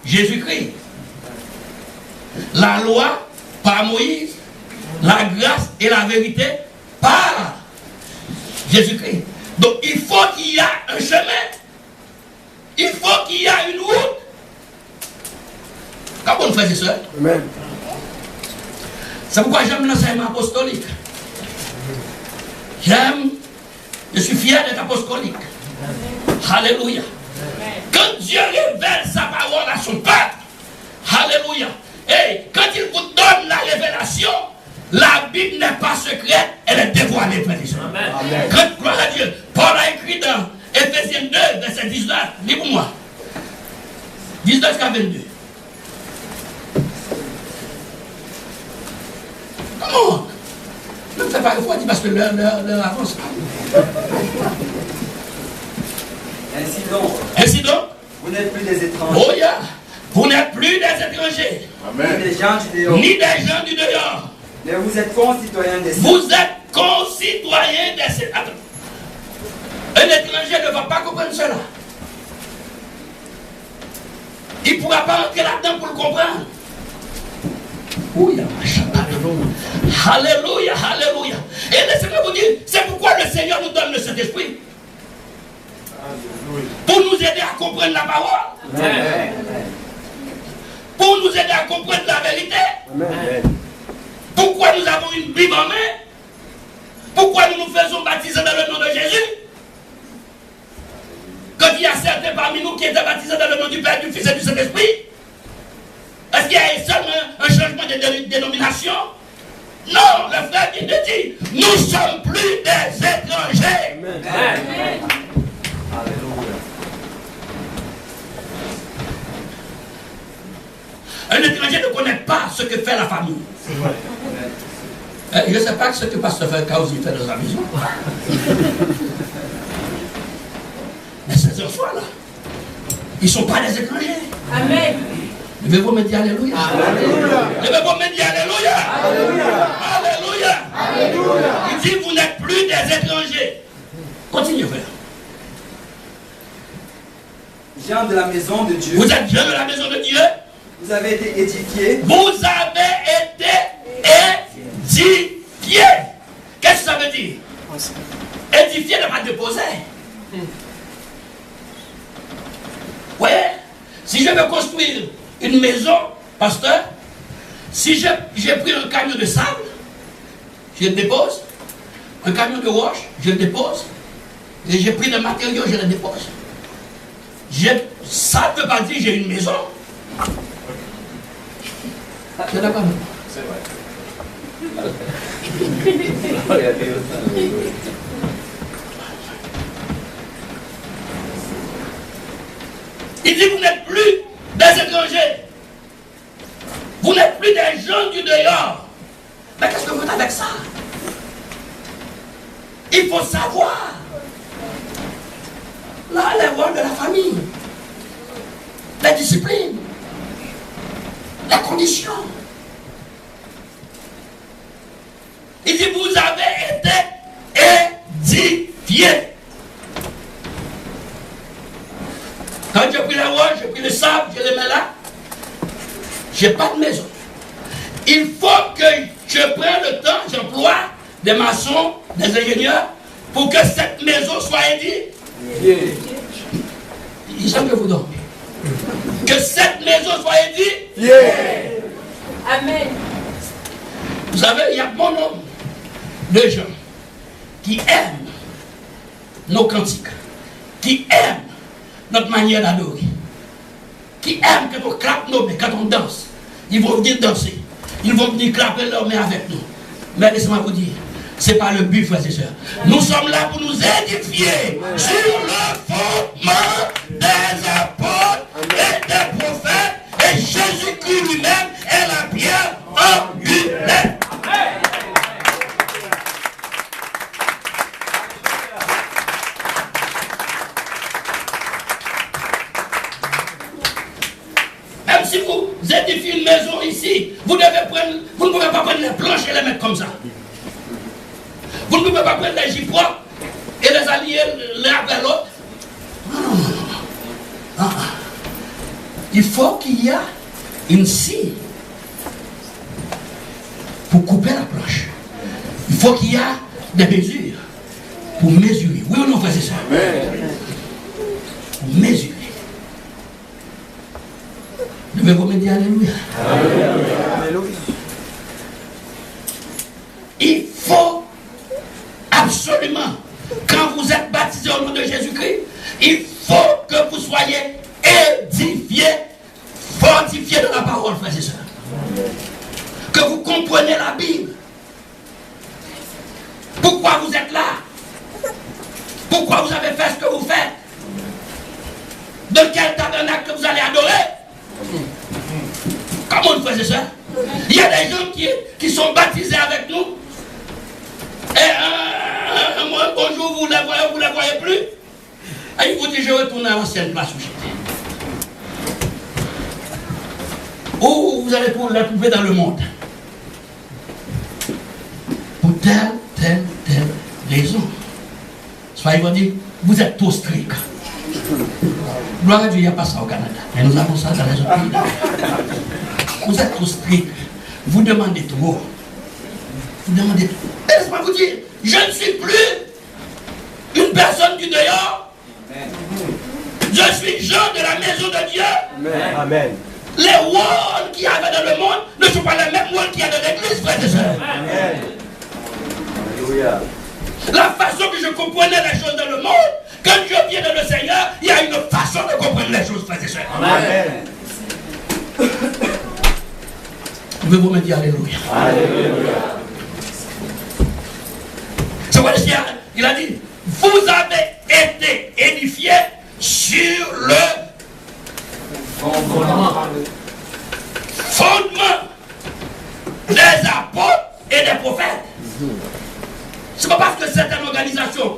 Jésus-Christ. La loi par Moïse, la grâce et la vérité par Jésus-Christ. Donc il faut qu'il y ait un chemin. Il faut qu'il y ait une route. Comment on fait ça? Amen. C'est pourquoi j'aime l'enseignement apostolique. Je suis fier d'être apostolique. Alléluia. Quand Dieu révèle sa parole à son peuple, alléluia. Et quand il vous donne la révélation, la Bible n'est pas secrète, elle est dévoilée, frère et sœur. Quand, gloire à Dieu, Paul a écrit dans Éphésiens 2, verset 19, lis-moi. 19 jusqu'à 22. Comment? Ne me fais pas refroidi parce que l'heure avance. Ainsi donc, vous n'êtes plus des étrangers. Oh yeah. Vous n'êtes plus des étrangers. Amen. Ni des gens du dehors. Ni des gens du dehors. Mais vous êtes concitoyens des cieux. Vous êtes concitoyens des cieux. Attends. Un étranger ne va pas comprendre cela. Il ne pourra pas entrer là-dedans pour le comprendre. Alléluia, alléluia. Et laissez-moi vous dire, c'est pourquoi le Seigneur nous donne le Saint-Esprit. Pour nous aider à comprendre la parole. Amen. Pour nous aider à comprendre la vérité. Amen. Pourquoi nous avons une Bible en main? Pourquoi nous nous faisons baptiser dans le nom de Jésus? Quand il y a certains parmi nous qui étaient baptisés dans le nom du Père, du Fils et du Saint-Esprit, est-ce qu'il y a seulement un changement de dénomination? Non, le frère vient de dire, nous ne sommes plus des étrangers. Amen. Amen. Alléluia. Un étranger ne connaît pas ce que fait la famille. Je ne sais pas ce que Pasteur Kausi fait dans sa maison. Mais ces enfants-là, ils ne sont pas des étrangers. Amen. Levez-vous me dire Alléluia. Alléluia. Levez-vous me dire Alléluia. Alléluia. Alléluia. Alléluia. Il dit, vous n'êtes plus des étrangers. Continuez, frère. Gens de la maison de Dieu. Vous êtes gens de la maison de Dieu. Vous avez été édifiés. Vous avez été édifiés. Qu'est-ce que ça veut dire? Édifié n'est pas déposé. Oui. Si je veux construire une maison, pasteur, si j'ai pris un camion de sable, je le dépose. Un camion de roche, je le dépose. Et j'ai pris des matériaux, je le dépose. Ça ne veut pas dire que j'ai une maison. C'est d'accord. C'est vrai. Il dit, vous n'êtes plus des étrangers. Vous n'êtes plus des gens du dehors. Mais qu'est-ce que vous faites avec ça? Il faut savoir. Là, les rôles de la famille. La discipline. La condition. Il dit, vous avez été édifiés. Quand j'ai pris la roche, j'ai pris le sable, je les mets là. Je n'ai pas de maison. Il faut que je prenne le temps, j'emploie des maçons, des ingénieurs, pour que cette maison soit édifiée. Il semble que vous dormez. Que cette maison soit édifiée. Amen. Vous savez, il y a bon nombre de gens qui aiment nos cantiques, qui aiment notre manière d'adorer, qui aiment quand on clappe nos mains, quand on danse. Ils vont venir danser, ils vont venir clapper leurs mains avec nous. Mais laissez-moi vous dire, ce n'est pas le but, frères et sœurs. Nous sommes là pour nous édifier sur le fondement des apôtres et des prophètes, et Jésus-Christ lui-même est la pierre angulaire. Même si vous édifiez une maison ici, vous ne pouvez pas prendre les planches et les mettre comme ça. Vous ne pouvez pas prendre les gyprocs et les allier l'un après l'autre. il faut qu'il y ait une scie pour couper la planche. Il faut qu'il y ait des mesures pour mesurer. Oui ou non, frère, c'est ça? Pour mesurer. Devez-vous me dire Alléluia. Alléluia. Il faut absolument, quand vous êtes baptisé au nom de Jésus-Christ, il faut que vous soyez édifiés, fortifiés de la parole, frères et sœurs. Que vous compreniez la Bible. Pourquoi vous êtes là? Pourquoi vous avez fait ce que vous faites? De quel tabernacle que vous allez adorer? Comment, frères et sœurs? Il y a des gens qui sont baptisés avec nous. Et moi, bonjour, vous ne les voyez plus. Et il vous dit, je retourne à l'ancienne place où j'étais. Ou vous allez la trouver dans le monde. Pour telle raison. Soit ils vont dire, vous êtes trop strict. Gloire à Dieu, il n'y a pas ça au Canada. Mais nous avons ça dans les autres pays. Vous êtes trop strict. Vous demandez trop. Vous demandez trop. Laissez-moi vous dire, je ne suis plus une personne du dehors. Je suis Jean de la maison de Dieu. Amen. Les walls qu'il y avait dans le monde ne sont pas les mêmes walls qu'il y a dans l'église, frères et sœurs. Amen. Alléluia. La façon que je comprenais les choses dans le monde, quand je viens dans le Seigneur, il y a une façon de comprendre les choses, frères et sœurs. Amen. Pouvez-vous me dire Alléluia? Alléluia. C'est quoi le Seigneur? Il a dit, vous avez été édifiés sur le fondement des apôtres et des prophètes. C'est pas parce que certaines organisations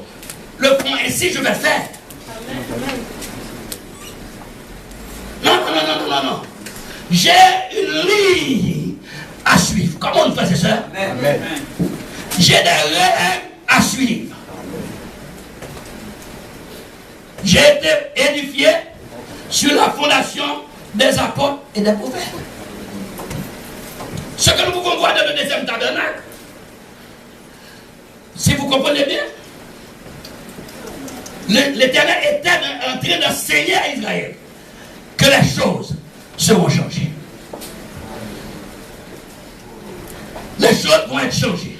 le font ainsi, je vais le faire. Non. J'ai une ligne à suivre. Comment on fait ça? Amen. J'ai des règles à suivre. J'ai été édifié sur la fondation des apôtres et des prophètes. Ce que nous pouvons voir dans le deuxième tabernacle, si vous comprenez bien, l'Éternel était en train d'enseigner à Israël que les choses seront changées. Les choses vont être changées.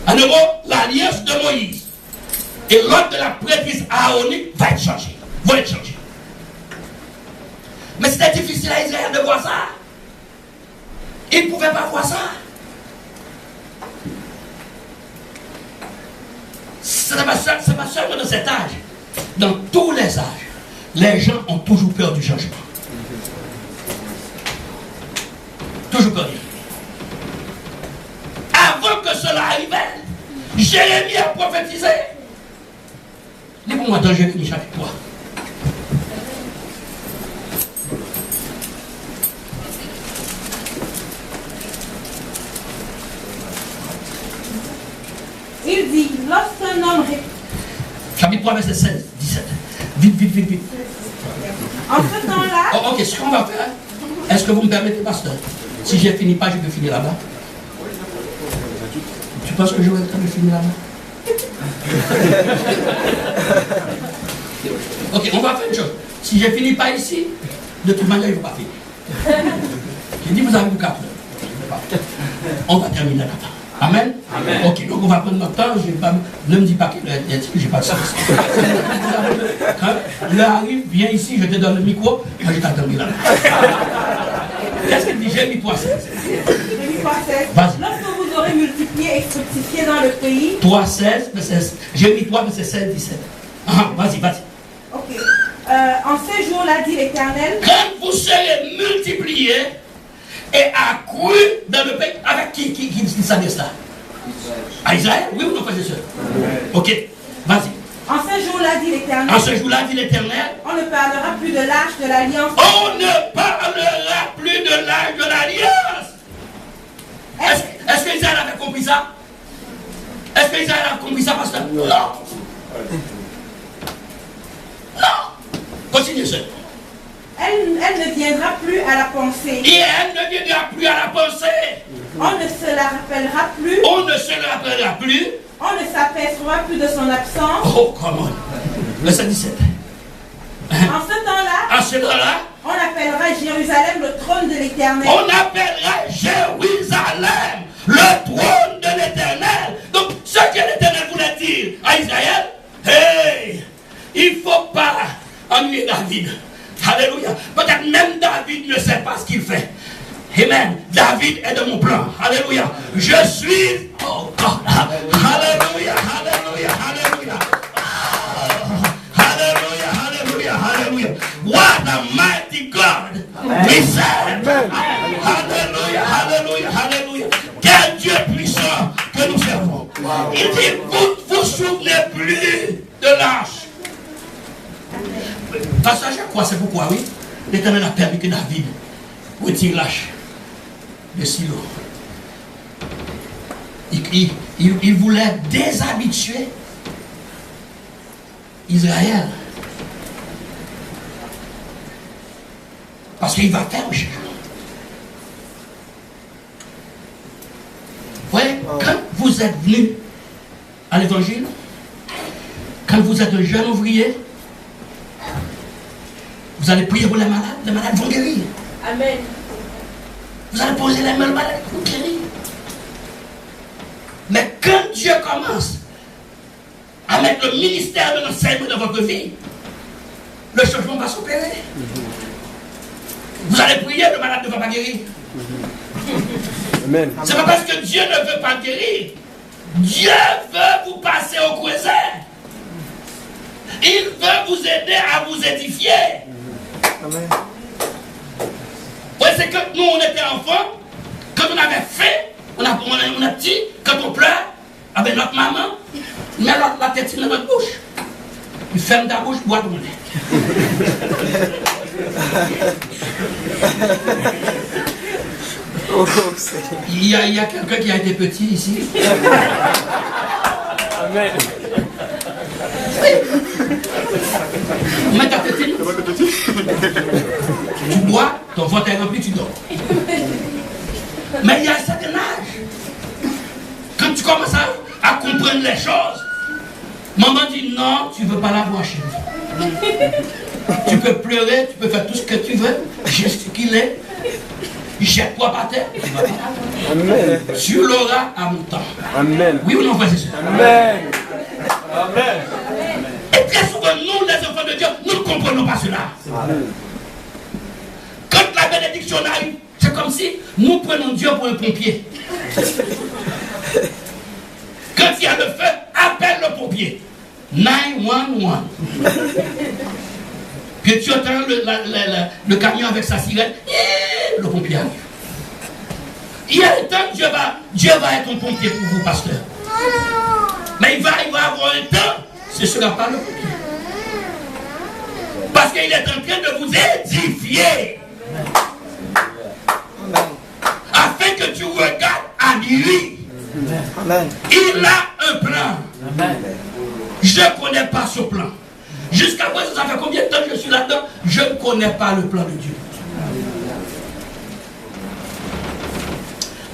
À nouveau, l'alliance de Moïse et l'ordre de la prêtrise aaronique va être changée. Vont être changés. Mais c'était difficile à Israël de voir ça. Ils ne pouvaient pas voir ça. Ce n'est pas seulement dans cet âge. Dans tous les âges, les gens ont toujours peur du changement. Toujours peur. Avant que cela arrivait, Jérémie a prophétisé. Dis-moi dans Jérémie chapitre 3. Il dit, lorsqu'un homme... Chapitre 3, verset 16, 17. Vite. En ce temps-là... Oh, ok, ce qu'on va faire, est-ce que vous me permettez, pasteur? Si je ne finis pas, je peux finir là-bas. Tu penses que j'aurai le temps de finir là-bas? Ok, on va faire une chose. Si je ne finis pas ici, de toute manière, il ne faut pas finir. J'ai dit, vous avez 4 heures. On va terminer là-bas. Amen? Amen. Ok, donc on va prendre notre temps. Ne me dis pas qu'il est dit que je n'ai pas de sens. Quand l'heure arrive, viens ici, je te donne le micro, moi je t'attends là. Qu'est-ce qu'il dit? J'ai mis 3 16. J'ai mis 3 16. Vas-y. Lorsque vous aurez multiplié et fructifié dans le pays... 3 16, j'ai mis 3, verset 16, 17. Vas-y. Ok. En ce jour-là, dit l'Éternel... Quand vous serez multipliés et accru dans le pays, avec qui s'adresse là? À Israël? Oui ou non, frères et sœurs? Ok, vas-y. En ce jour-là, dit l'Éternel... En ce jour-là, dit l'Éternel... On ne parlera plus de l'âge de l'alliance... On ne parlera plus de l'âge de l'alliance. Est-ce que Israël avait compris ça? Est-ce que Israël a compris ça, pasteur? Non. Continuez ça. Elle ne viendra plus à la pensée. Et elle ne viendra plus à la pensée. On ne se la rappellera plus. On ne se le rappellera plus. On ne s'apercevra plus de son absence. Oh, comment? Verset 17. En ce temps-là, À ce temps-là, on appellera Jérusalem le trône de l'Éternel. on appellera Jérusalem le trône de l'Éternel. Donc, ce que l'Éternel voulait dire à Israël, hey, il ne faut pas ennuyer David. Alléluia. Peut-être même David ne sait pas ce qu'il fait. Amen. David est de mon plan. Alléluia. Je suis. Oh God. Alléluia. Alléluia. Alléluia. Hallelujah, hallelujah, hallelujah. What a mighty God we serve. Hallelujah, hallelujah, hallelujah. Quel Dieu puissant que nous servons. Il dit, vous vous souvenez plus de l'âge. Parce que je crois, c'est pourquoi, oui, l'Éternel a permis que David retire l'âge de Silo. Il voulait déshabituer Israël. Parce qu'il va faire un changement. Vous voyez, quand vous êtes venu à l'évangile, quand vous êtes un jeune ouvrier, vous allez prier pour les malades vont guérir. Amen. Vous allez poser les mains, les malades vont guérir. Mais quand Dieu commence à mettre le ministère de l'enseignement dans votre vie, le changement va s'opérer. Vous allez prier, le malade ne va pas guérir. Amen. C'est pas parce que Dieu ne veut pas guérir. Dieu veut vous passer au croisé. Il veut vous aider à vous édifier. Amen. Oui, c'est que nous, on était enfants, quand on avait faim, on a petit, quand on pleure, avec notre maman, il met la tête dans notre bouche. Il ferme ta bouche, boit ton lait. Il y a quelqu'un qui a été petit ici. Amen. Mets ta tête. Tu bois, ton ventre est rempli, tu dors. Mais il y a un certain âge. Quand tu commences à comprendre les choses, maman dit non, tu ne veux pas la voir chez lui. Tu peux pleurer, tu peux faire tout ce que tu veux, gesticuler, jette-toi par terre. Amen. Tu l'auras à mon temps. Amen. Oui ou non, frère, c'est ça? Amen. Amen. Et très souvent, nous, les enfants de Dieu, nous ne comprenons pas cela. Amen. Quand la bénédiction arrive, c'est comme si nous prenons Dieu pour un pompier. Quand il y a le feu, appelle le pompier. 911. Puis tu entends le camion avec sa sirène, et le pompier arrive. Il y a un temps que Dieu va être un pompier pour vous, pasteur. Mais il va avoir un temps, ce ne sera pas le pompier. Parce qu'il est en train de vous édifier. Afin que tu regardes à lui. Amen. Il a un plan. Amen. Je ne connais pas ce plan. Jusqu'à présent, ça fait combien de temps que je suis là-dedans? Je ne connais pas le plan de Dieu.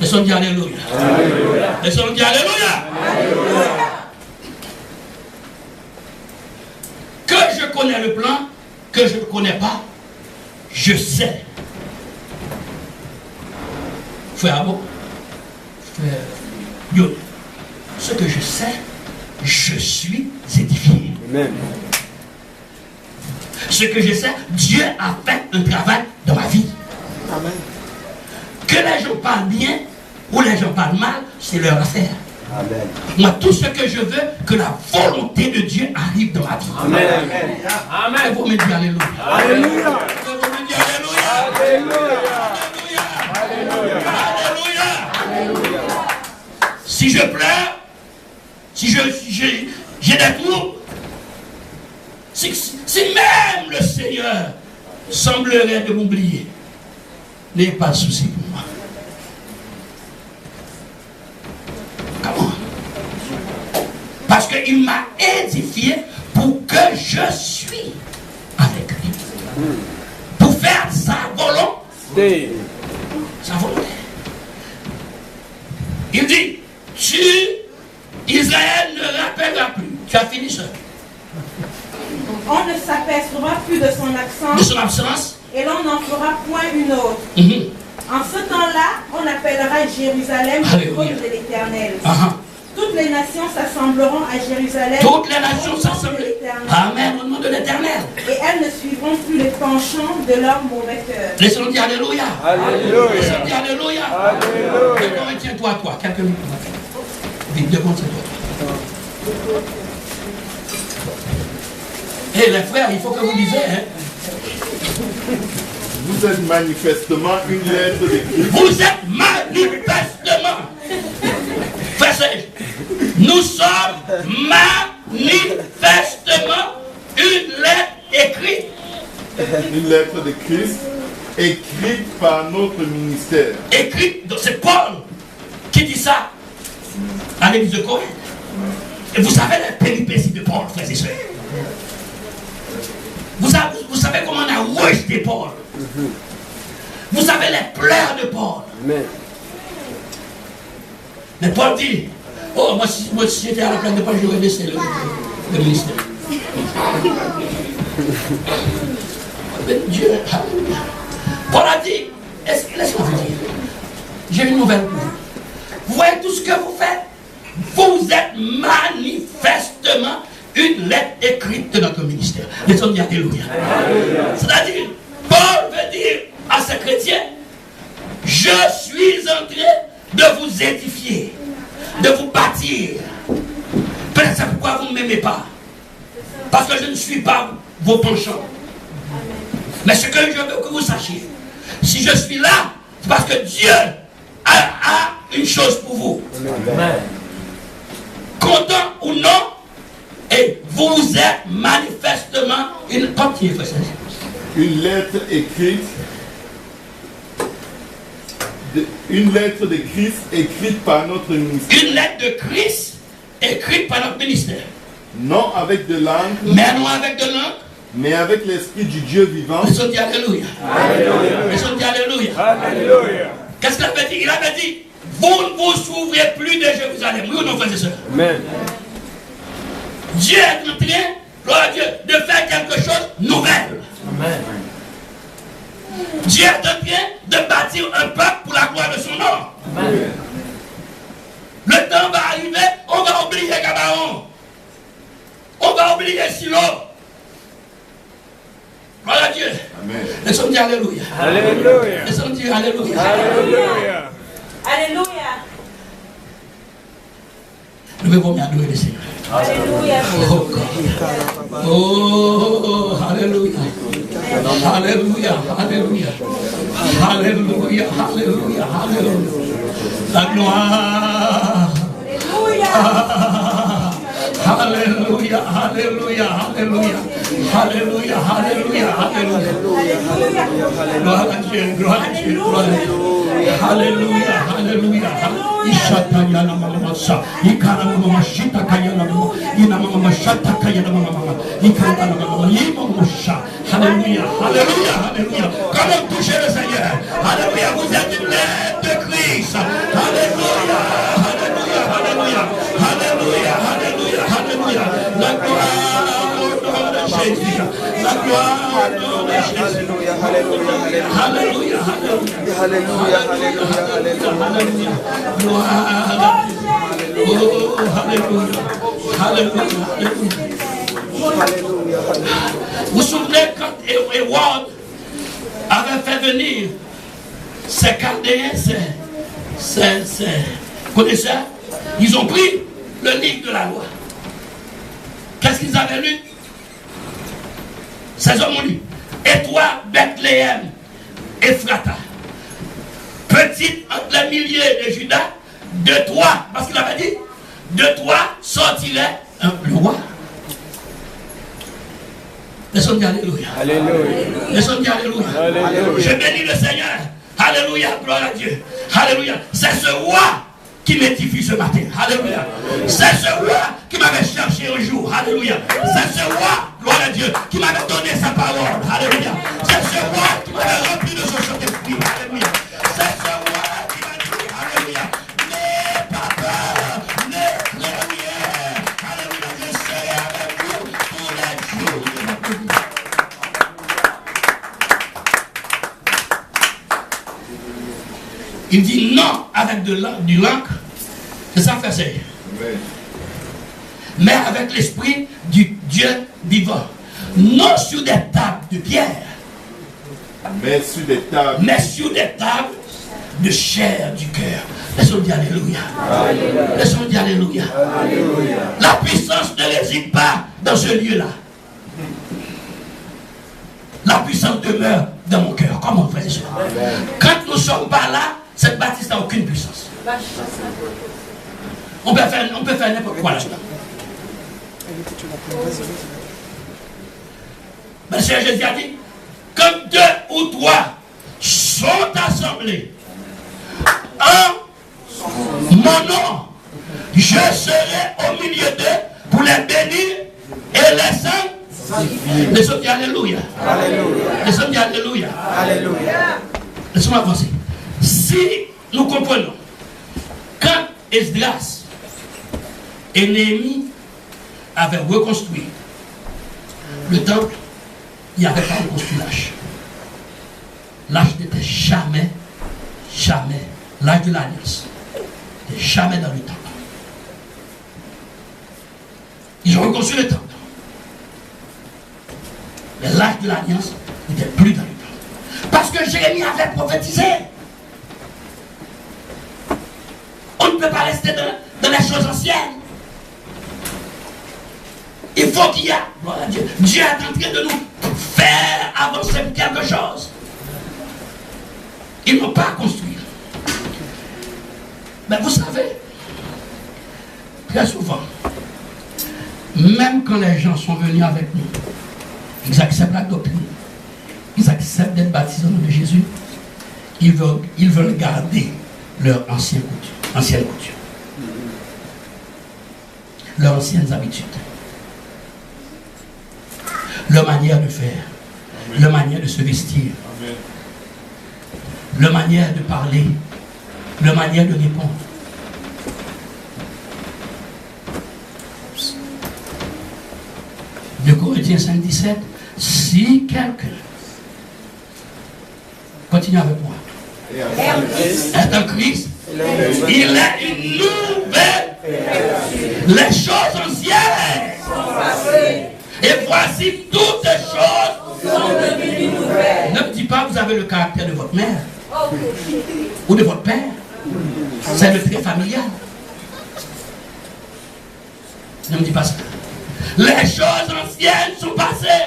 Laissons dire Alléluia. Laissons dire Alléluia. Que je connais le plan, que je ne connais pas, je sais. Frère Abo, frère Yon, ce que je sais, je suis édifié. Amen. Ce que je sais, Dieu a fait un travail dans ma vie. Amen. Que les gens parlent bien ou les gens parlent mal, c'est leur affaire. Amen. Moi, tout ce que je veux, que la volonté de Dieu arrive dans ma vie. Amen. Amen. Vous me dites Alléluia. Alléluia. Vous me dites Alléluia. Alléluia. Alléluia. Si je pleure, si j'ai des troubles, si même le Seigneur semblerait de m'oublier, n'ayez pas de souci pour moi. Comment? Parce qu'il m'a édifié pour que je suis avec lui. pour faire sa volonté. Sa volonté. Il dit, Israël ne rappellera plus. Tu as fini ça. On ne s'apercevra plus de son De son absence absence. et l'on n'en fera point une autre. Mhm. En ce temps-là, on appellera Jérusalem le Alléluia. trône de l'Éternel. Ah, Toutes les nations s'assembleront à Jérusalem. toutes les nations au nom de s'assemblent. l'Éternel. Amen, au nom de l'Éternel. Et elles ne suivront plus les penchants de leur mauvais cœur. Laissons-nous dire Alléluia. Alléluia. Laissons-nous dire Alléluia. Alléluia. D'accord, tiens-toi à toi. Quelques minutes. Vite, devant, tiens-toi. Eh les frères, il faut que vous lisez. Hein. Vous êtes manifestement une lettre de Christ. Vous êtes manifestement. Verset. Nous sommes manifestement une lettre écrite. Une lettre de Christ écrite par notre ministère. Écrite, c'est Paul qui dit ça à l'église de Corinthe. Et vous savez les péripéties de Paul, frères et sœurs. Vous savez comment on a rejeté Paul. Vous savez les pleurs de Paul. Mais Paul dit, oh, moi si j'étais à la place de Paul, j'aurais laissé le ministère. Mais Dieu, Paul a dit, laisse-moi vous dire, j'ai une nouvelle pour vous. Vous voyez tout ce que vous faites? Vous êtes manifestement une lettre écrite de notre ministère. Laissons dire Alléluia. C'est-à-dire, Paul veut dire à ces chrétiens, je suis en train de vous édifier, de vous bâtir. Peut-être c'est pourquoi vous ne m'aimez pas. Parce que je ne suis pas vos penchants. Mais ce que je veux que vous sachiez, si je suis là, c'est parce que Dieu a une chose pour vous. Amen. Content ou non, et vous êtes manifestement une Une lettre écrite. Une lettre de Christ écrite par notre ministère. Une lettre de Christ écrite par notre ministère. Non avec de l'encre, Mais non avec de l'encre. mais avec l'esprit du Dieu vivant. Laissons dire Alléluia. Laissons dire Alléluia. Alléluia. Qu'est-ce qu'il avait dit? Il avait dit, vous ne vous souvenez plus de Jérusalem. Oui ou non, frères et sœurs? Amen. Dieu est en train, gloire à Dieu, de faire quelque chose de nouvel. Amen. Dieu est en train de bâtir un peuple pour la gloire de son nom. Amen. Le temps va arriver, on va oublier Gabaon. On va oublier Silo. Gloire à Dieu. Amen. Laissons dire Alléluia. Alléluia. Laissons dire Alléluia. Alléluia. Alléluia. Nous devons bien adorer le Seigneur. Alléluia. Oh, God. Oh, Alléluia. Alléluia. Alléluia. Alléluia. Alléluia. Alléluia. La gloire. Alléluia. Alléluia. Alléluia. Alléluia. Alléluia. Alléluia. Alléluia. Gloire à Dieu. Gloire à Dieu. Gloire à Dieu. Alléluia. Alléluia. Ishataya na mama sa. Ikara mama shita kaya na mama. Ina mama shata kaya na mama. Ikara na mama. Imo sha. Alléluia. Alléluia. Alléluia. Comment toucher le Seigneur? Alléluia. Vous êtes une lettre de Christ. Alléluia. Alléluia. Alléluia. Alléluia. Alléluia. Alléluia. La gloire au nom de Jésus. La gloire au nom de Jésus. Alléluia, alléluia, alléluia. Alléluia. Alléluia. Alléluia, alléluia, alléluia. Gloire. Oh, alléluia. Alléluia. Alléluia, Vous vous souvenez quand Héroïde avait fait venir ces Chaldéens, ces connaisseurs, ils ont pris le livre de la loi. Qu'est-ce qu'ils avaient lu? Ces hommes ont lu. Et toi, Bethléem, Ephrata, petite entre les milliers de Judas, de toi, parce qu'il avait dit, de toi sortirait un roi. Laissons dire Alléluia. Alléluia. Laissons dire Alléluia. Alléluia. Je bénis le Seigneur. Alléluia. Gloire à Dieu. Alléluia. C'est ce roi qui m'édifie ce matin. Alléluia. C'est ce roi qui m'avait cherché un jour. Alléluia. C'est ce roi, gloire à Dieu, qui m'avait donné sa parole. Alléluia. C'est ce roi qui m'avait rempli de son Saint-Esprit. Alléluia. C'est ce roi qui m'a dit, alléluia, n'aie pas peur, n'aie rien. Alléluia. Je serai avec vous tous les jours de votre vie. Il dit non avec du l'encre, c'est ça faire c'est. Mais avec l'esprit du Dieu vivant. Non sur des tables de pierre. Mais sur des tables. Mais sur des tables de chair du cœur. Laissons dire alléluia. Laissons dire alléluia. La puissance ne réside pas dans ce lieu-là. La puissance demeure dans mon cœur. Comment on fait ça? Quand nous ne sommes pas là, cette bâtisse n'a aucune puissance. On peut faire n'importe quoi là-dedans. Mais Seigneur Jésus a dit, comme 2 ou 3 sont assemblés en mon nom, je serai au milieu d'eux pour les bénir et les saints. Laissons dire alléluia. Laissons dire alléluia. Laissons-moi avancer. Si nous comprenons, quand Esdras et Néhémie avaient reconstruit le temple, il n'y avait pas reconstruit l'âge. L'âge n'était jamais l'âge de l'alliance. N'était jamais dans le temple. Ils ont reconstruit le temple. Mais l'âge de l'alliance n'était plus dans le temple. Parce que Jérémie avait prophétisé. On ne peut pas rester dans les choses anciennes. Il faut qu'il y ait, gloire à Dieu, Dieu est en train de nous faire avancer quelque chose. Ils n'ont pas construit. Mais vous savez, très souvent, même quand les gens sont venus avec nous, ils acceptent la doctrine, ils acceptent d'être baptisés au nom de Jésus, ils veulent garder leur ancienne coutume, leurs anciennes habitudes, leur manière de faire, leur manière de se vestir, leur manière de parler, leur manière de répondre. De Corinthiens 5:17, si quelqu'un, continue avec moi, est un Christ, il est une nouvelle. Les choses anciennes sont passées. Et voici toutes les choses sont devenues nouvelles. Ne me dis pas vous avez le caractère de votre mère ou de votre père. C'est le trait familial. Ne me dis pas ça. Les choses anciennes sont passées.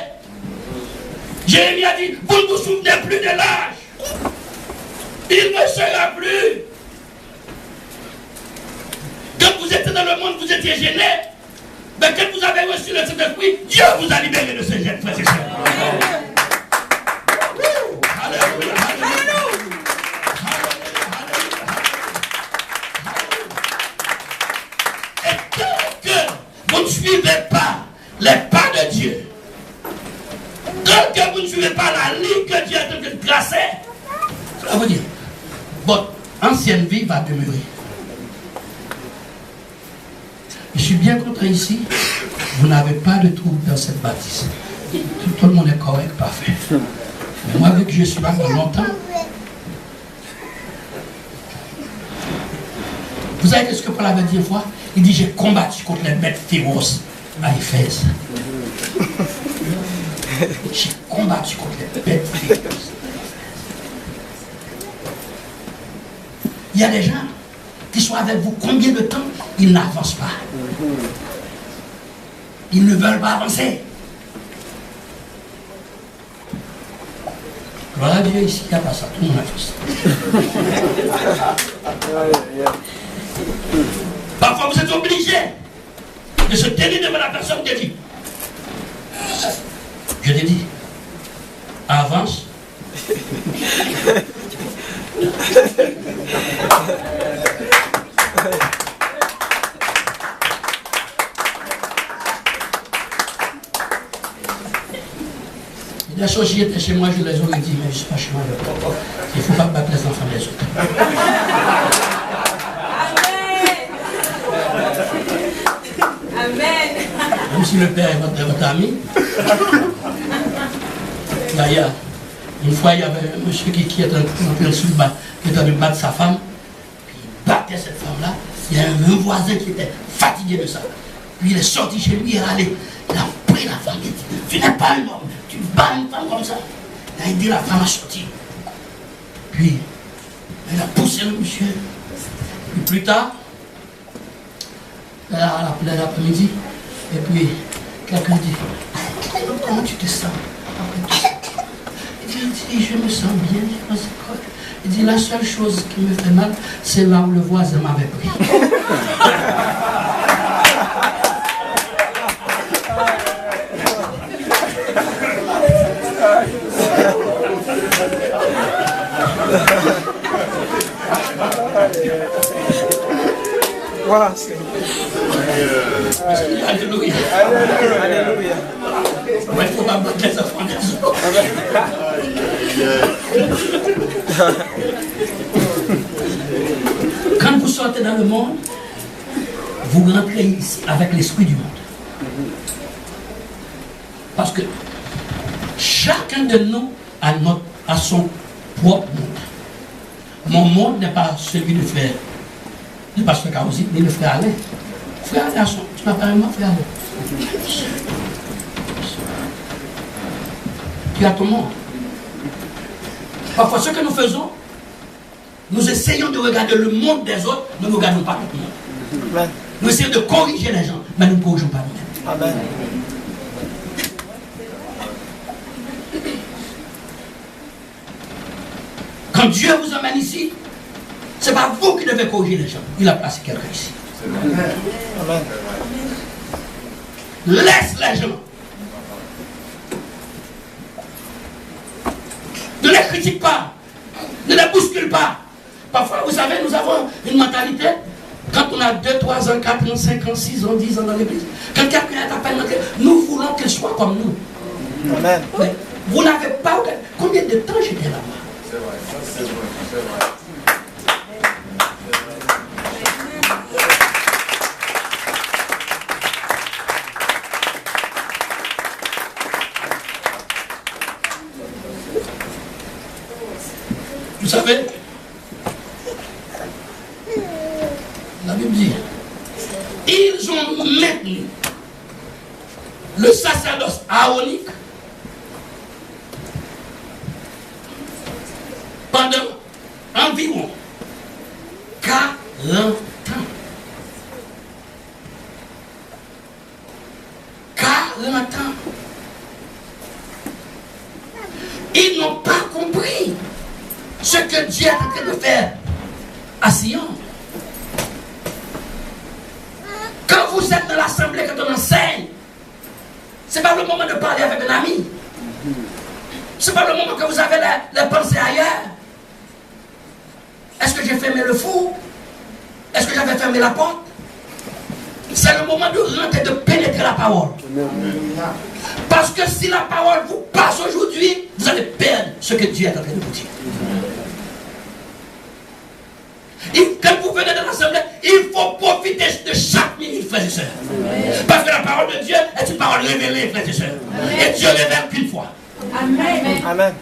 Jérémie a dit, vous ne vous souvenez plus de l'âge. Il ne sera plus. Quand vous étiez dans le monde, vous étiez gêné. Mais quand vous avez reçu le Saint-Esprit, Dieu vous a libéré de ces gènes, frères et sœurs. Alléluia. Et tant que vous ne suivez pas les pas de Dieu, tant que vous ne suivez pas la ligne que Dieu a tracée, cela veut dire, votre ancienne vie va demeurer. Je suis bien content ici, vous n'avez pas de trouble dans cette bâtisse. Tout le monde est correct, parfait. Mais moi, vu que je suis là pour longtemps, vous savez ce que Paul avait dit une fois? Il dit, j'ai combattu contre les bêtes féroces à Éphèse. J'ai combattu contre les bêtes féroces. Il y a des gens qui sont avec vous combien de temps, ils n'avancent pas. Ils ne veulent pas avancer. Gloire à Dieu, ici, il n'y a pas ça. Tout le monde a fait ça. Parfois, vous êtes obligés de se tenir devant la personne qui dit. Je t'ai dit, avance. choses, si j'étais chez moi, je les aurais dit, mais je ne suis pas chez moi. Il ne faut pas battre les enfants des autres. Amen. Même si le père est votre ami. D'ailleurs, une fois, il y avait un monsieur qui était en train de battre sa femme. Puis il battait cette femme-là. Il y a un voisin qui était fatigué de ça. Puis il est sorti chez lui et allé. Il a pris la femme. Il dit, tu n'es pas un homme. Tu bats une femme comme ça. Il a aidé la femme à sortir. Puis, il a poussé le monsieur. Puis plus tard, à l'après-midi, et puis quelqu'un dit, comment tu te sens? Il dit, je me sens bien. Il dit, la seule chose qui me fait mal, c'est là où le voisin m'avait pris. Wow, Alléluia. Alléluia. Il ne faut pas battre les enfants des autres. Quand vous sortez dans le monde, vous rentrez ici avec l'esprit du monde. Parce que chacun de nous a son propre monde. Mon monde n'est pas celui du frère, du pasteur Kaouzi, ni le frère Alain. Frère Alain, tu n'as pas un frère Alain. Tu as ton monde. Parfois, ce que nous faisons, nous essayons de regarder le monde des autres, nous ne regardons pas notre monde. Amen. Nous essayons de corriger les gens, mais nous ne corrigeons pas nous-mêmes. Amen. Quand Dieu vous emmène ici, ce n'est pas vous qui devez corriger les gens. Il a placé quelqu'un ici. Amen. Laisse les gens. Ne les critique pas. Ne les bouscule pas. Parfois, vous savez, nous avons une mentalité. Quand on a 2, 3 ans, 4 ans, 5 ans, 6 ans, 10 ans dans l'église, quand quelqu'un est à peine entré, nous voulons qu'il soit comme nous. Amen. Mais vous n'avez pas... Combien de temps j'étais là-bas? C'est vrai, ça c'est vrai, c'est vrai. Vous savez, la Bible dit, ils ont maintenu le sacerdoce aaronique pendant environ 40 ans. 40 ans. Ils n'ont pas compris ce que Dieu est en train de faire à Sion. Quand vous êtes dans l'assemblée, quand on enseigne, ce n'est pas le moment de parler avec un ami. Ce n'est pas le moment que vous avez les pensées ailleurs. Est-ce que j'ai fermé le four? Est-ce que j'avais fermé la porte? C'est le moment de rentrer, de pénétrer la parole. Parce que si la parole vous passe aujourd'hui, vous allez perdre ce que Dieu est en train de vous dire. Et quand vous venez dans l'assemblée, il faut profiter de chaque minute, frères et sœurs. Parce que la parole de Dieu est une parole révélée, frères et sœurs. Et Dieu révèle qu'une fois. Amen. Amen.